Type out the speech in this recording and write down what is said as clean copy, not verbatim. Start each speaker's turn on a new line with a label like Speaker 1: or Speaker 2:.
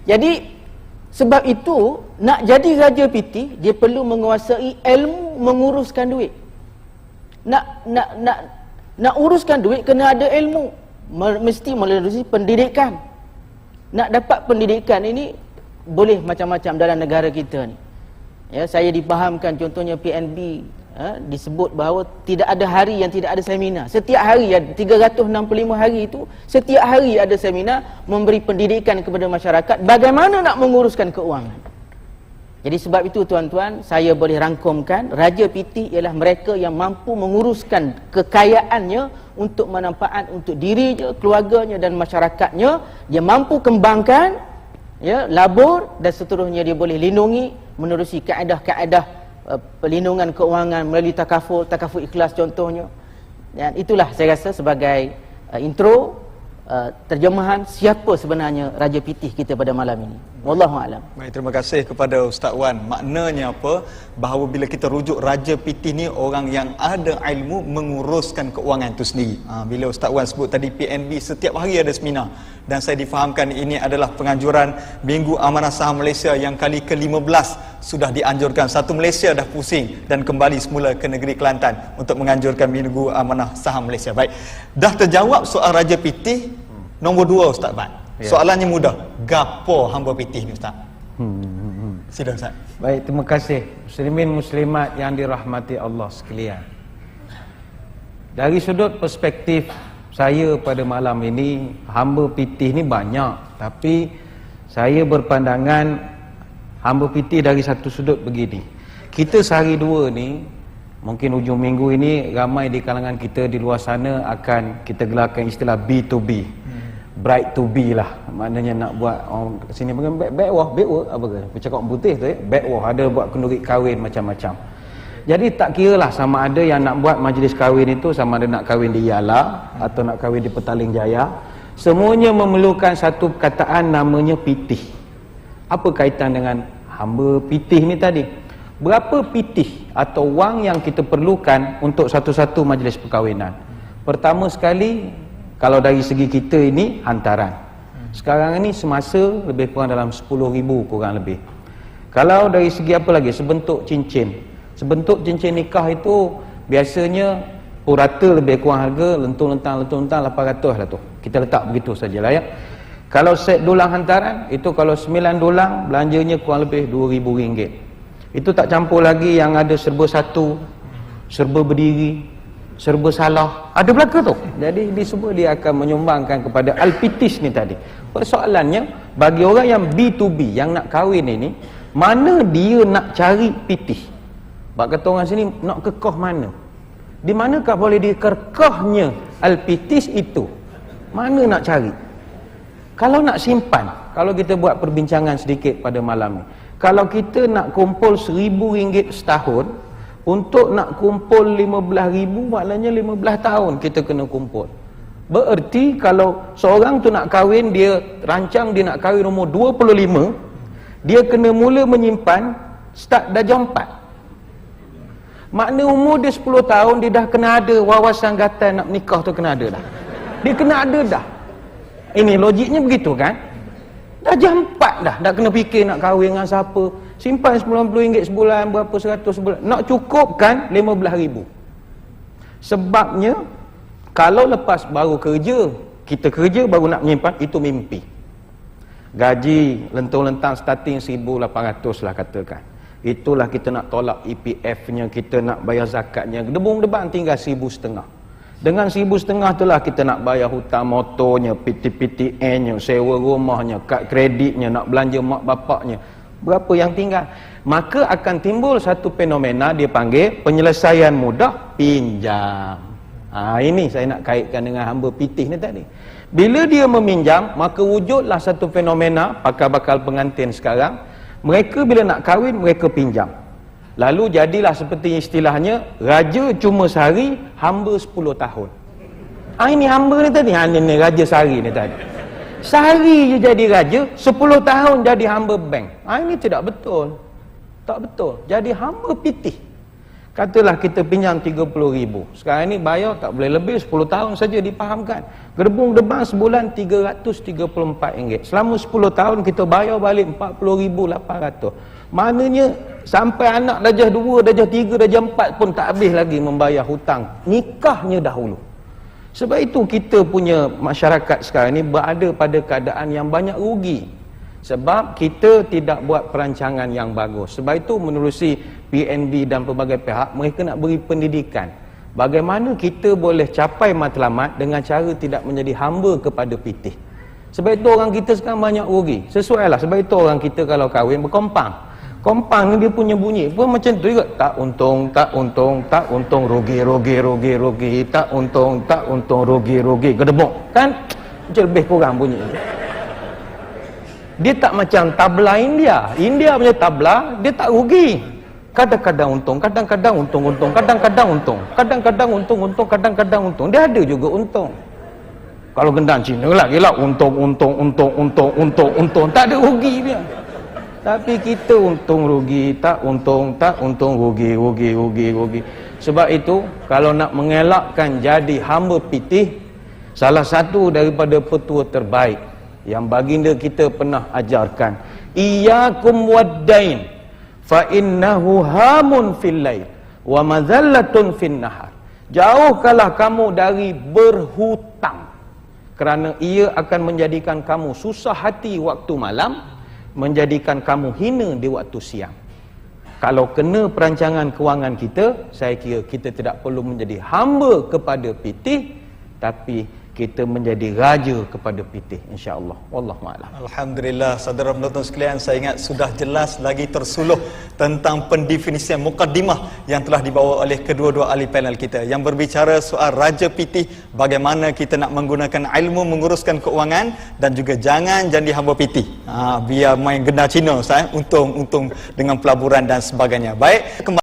Speaker 1: Jadi sebab itu nak jadi raja piti, dia perlu menguasai ilmu menguruskan duit. Nak uruskan duit kena ada ilmu, mesti melalui pendidikan. Nak dapat pendidikan ini boleh macam-macam dalam negara kita ni. Ya, saya dipahamkan contohnya PNB disebut bahawa tidak ada hari yang tidak ada seminar. Setiap hari, 365 hari itu, setiap hari ada seminar memberi pendidikan kepada masyarakat bagaimana nak menguruskan keuangan. Jadi sebab itu tuan-tuan, saya boleh rangkumkan, raja piti ialah mereka yang mampu menguruskan kekayaannya untuk manfaat untuk dirinya, keluarganya dan masyarakatnya. Dia mampu kembangkan, ya, labur dan seterusnya dia boleh lindungi menerusi kaedah-kaedah pelindungan keuangan melalui takaful ikhlas contohnya. Dan itulah saya rasa sebagai intro terjemahan siapa sebenarnya Raja Pitih kita pada malam ini. Wallahu a'lam.
Speaker 2: Baik, terima kasih kepada Ustaz Wan. Maknanya apa? Bahawa bila kita rujuk Raja Pitih ni orang yang ada ilmu menguruskan keuangan itu sendiri. Bila Ustaz Wan sebut tadi PNB setiap hari ada seminar, dan saya difahamkan ini adalah penganjuran Minggu Amanah Saham Malaysia yang kali ke-15 sudah dianjurkan. Satu Malaysia dah pusing dan kembali semula ke negeri Kelantan untuk menganjurkan Minggu Amanah Saham Malaysia. Baik, dah terjawab soal Raja Pitih. Nombor 2 Ustaz Wan. Ya. Soalannya mudah. Gapo hamba pitih ni Ustaz? Sila Ustaz.
Speaker 3: Baik, terima kasih. Muslimin muslimat yang dirahmati Allah sekalian. Dari sudut perspektif saya pada malam ini, hamba pitih ni banyak, tapi saya berpandangan hamba pitih dari satu sudut begini. Kita sehari dua ni, mungkin hujung minggu ini ramai di kalangan kita di luar sana akan kita gelarkan istilah B2B. Bright to be lah. Maknanya nak buat orang kat sini panggil backwah apa ke? Bercakap putih tu ya. Backwah, ada buat kenduri kahwin macam-macam. Jadi tak kira lah sama ada yang nak buat majlis kahwin itu sama ada nak kahwin di Yala atau nak kahwin di Petaling Jaya. Semuanya memerlukan satu perkataan namanya pitih. Apa kaitan dengan hamba pitih ni tadi? Berapa pitih atau wang yang kita perlukan untuk satu-satu majlis perkahwinan? Pertama sekali, kalau dari segi kita ini hantaran. Sekarang ini semasa lebih kurang dalam 10,000 kurang lebih. Kalau dari segi apa lagi? Sebentuk cincin. Sebentuk cincin nikah itu biasanya purata lebih kurang harga lentung-lentang 800 lah tu. Kita letak begitu sajalah ya. Kalau set dulang hantaran itu kalau 9 dulang belanjanya kurang lebih RM2,000. Itu tak campur lagi yang ada serba satu, serba berdiri, serba salah, ada belaka tu. Jadi di semua dia akan menyumbangkan kepada al-pitis ni tadi. Persoalannya bagi orang yang B2B yang nak kahwin ini, mana dia nak cari pitih? Bak kata orang sini nak kekah mana? Di manakah boleh dikekahnya al-pitis itu? Mana nak cari? Kalau nak simpan, kalau kita buat perbincangan sedikit pada malam ni, kalau kita nak kumpul RM1,000 setahun, untuk nak kumpul 15,000 maknanya 15 tahun kita kena kumpul. Bererti kalau seorang tu nak kahwin, dia rancang dia nak kahwin umur 25, dia kena mula menyimpan start darjah 4. Makna umur dia 10 tahun dia dah kena ada wawasan gatan nak nikah tu, kena ada dah. Dia kena ada dah. Ini logiknya begitu kan? Darjah 4 dah kena fikir nak kahwin dengan siapa. Simpan RM90 sebulan, berapa 100 sebulan. Nak cukupkan 15,000. Sebabnya kalau lepas baru kerja, kita kerja baru nak menyimpan, itu mimpi. Gaji lentang-lentang starting 1,800 lah katakan. Itulah kita nak tolak EPF-nya, kita nak bayar zakatnya, debung-debang tinggal 1,500. Dengan 1,500 itulah kita nak bayar hutang motornya, PTPTN-nya, sewa rumahnya, kad kreditnya, nak belanja mak bapaknya. Berapa yang tinggal? Maka akan timbul satu fenomena dia panggil penyelesaian mudah pinjam. Ini saya nak kaitkan dengan hamba pitih ni tadi. Bila dia meminjam, maka wujudlah satu fenomena bakal pengantin sekarang. Mereka bila nak kahwin, mereka pinjam. Lalu jadilah seperti istilahnya, raja cuma sehari, hamba 10 tahun. Ini hamba ni tadi. Ini raja sehari ni tadi. Sehari je jadi raja, 10 tahun jadi hamba bank. Ini tidak betul. Tak betul. Jadi hamba pitih. Katalah kita pinjam 30,000. Sekarang ni bayar tak boleh lebih 10 tahun saja dipahamkan. Gerbong deban sebulan RM334. Selama 10 tahun kita bayar balik 40,800. Maknanya sampai anak darjah 2, darjah 3, darjah 4 pun tak habis lagi membayar hutang nikahnya dahulu. Sebab itu kita punya masyarakat sekarang ni berada pada keadaan yang banyak rugi. Sebab kita tidak buat perancangan yang bagus. Sebab itu menerusi PNB dan pelbagai pihak, mereka nak beri pendidikan. Bagaimana kita boleh capai matlamat dengan cara tidak menjadi hamba kepada pitih. Sebab itu orang kita sekarang banyak rugi. Sesuai lah. Sebab itu orang kita kalau kahwin berkompang. Kompang ni dia punya bunyi pun macam tu juga. Tak untung, tak untung, tak untung, rugi, rugi, rugi, rugi. Tak untung, tak untung, rugi, rugi. Gedebok. Kan? Macam lebih kurang bunyi. Dia tak macam tabla India. India punya tabla, dia tak rugi. Kadang-kadang untung, kadang-kadang untung, kadang-kadang untung. Kadang-kadang untung, kadang-kadang untung. Dia ada juga untung. Kalau gendang Cina lagi lah, untung. Tak ada rugi dia. Tapi kita untung, rugi, tak untung, rugi. Sebab itu, kalau nak mengelakkan jadi hamba pitih, salah satu daripada petua terbaik yang baginda kita pernah ajarkan, iyyakum waddain fa innahu hamun fil lail wa madhallatun fin nahar. Jauhkanlah kamu dari berhutang, kerana ia akan menjadikan kamu susah hati waktu malam, menjadikan kamu hina di waktu siang. Kalau kena perancangan kewangan kita, saya kira kita tidak perlu menjadi hamba kepada pitih, tapi kita menjadi raja kepada pitih, insya-Allah. Wallahu a'lam.
Speaker 2: Alhamdulillah, saudara penonton sekalian, saya ingat sudah jelas lagi tersuluh tentang pendefinisian mukaddimah yang telah dibawa oleh kedua-dua ahli panel kita yang berbicara soal raja pitih, bagaimana kita nak menggunakan ilmu menguruskan keuangan, dan juga jangan jadi hamba pitih. Biar main gendang Cina, untung dengan pelaburan dan sebagainya. Baik, kembali